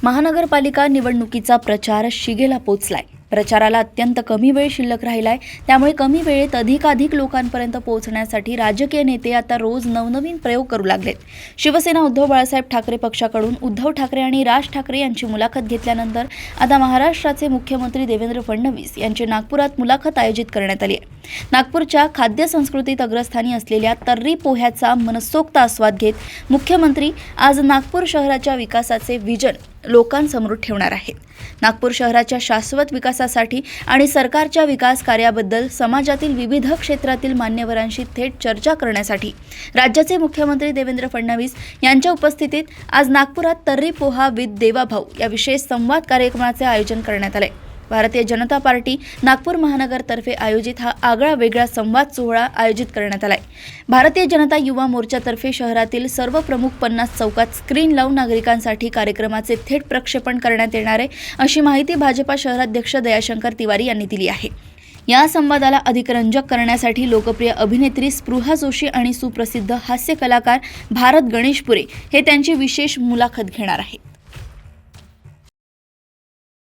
महानगरपालिका निवडणुकीचा प्रचार शिगेला पोहोचलाय। प्रचाराला अत्यंत कमी वेळ शिल्लक राहिलाय, त्यामुळे कमी वेळेत अधिकाधिक लोकांपर्यंत पोहोचण्यासाठी राजकीय नेते आता रोज नवनवीन प्रयोग करू लागलेत। शिवसेना उद्धव बाळासाहेब ठाकरे पक्षाकडून उद्धव ठाकरे आणि राज ठाकरे यांची मुलाखत घेतल्यानंतर आता महाराष्ट्राचे मुख्यमंत्री देवेंद्र फडणवीस यांची नागपुरात मुलाखत आयोजित करण्यात आली आहे। नागपूरच्या खाद्य संस्कृतीत अग्रस्थानी असलेल्या तर्री पोह्याचा मनसोक्त आस्वाद घेत मुख्यमंत्री आज नागपूर शहराच्या विकासाचे विजन लोकांसमोर ठेवणार आहेत। नागपूर शहराच्या शाश्वत विकासासाठी आणि सरकारच्या विकास कार्याबद्दल समाजातील विविध क्षेत्रातील मान्यवरांशी थेट चर्चा करण्यासाठी राज्याचे मुख्यमंत्री देवेंद्र फडणवीस यांच्या उपस्थितीत आज नागपुरात तर्री पोहा विथ देवाभाऊ या विशेष संवाद कार्यक्रमाचे आयोजन करण्यात आले। भारतीय जनता पार्टी नागपूर महानगरतर्फे आयोजित हा आगळा वेगळा संवाद सोहळा आयोजित करण्यात आलाय। भारतीय जनता युवा मोर्चातर्फे शहरातील सर्व प्रमुख 50 चौकात स्क्रीन लावून नागरिकांसाठी कार्यक्रमाचे थेट प्रक्षेपण करण्यात येणार आहे, अशी माहिती भाजपा शहराध्यक्ष दयाशंकर तिवारी यांनी दिली आहे। या संवादाला अधिक रंजक करण्यासाठी लोकप्रिय अभिनेत्री स्पृहा जोशी आणि सुप्रसिद्ध हास्य कलाकार भारत गणेशपुरे हे त्यांची विशेष मुलाखत घेणार आहेत।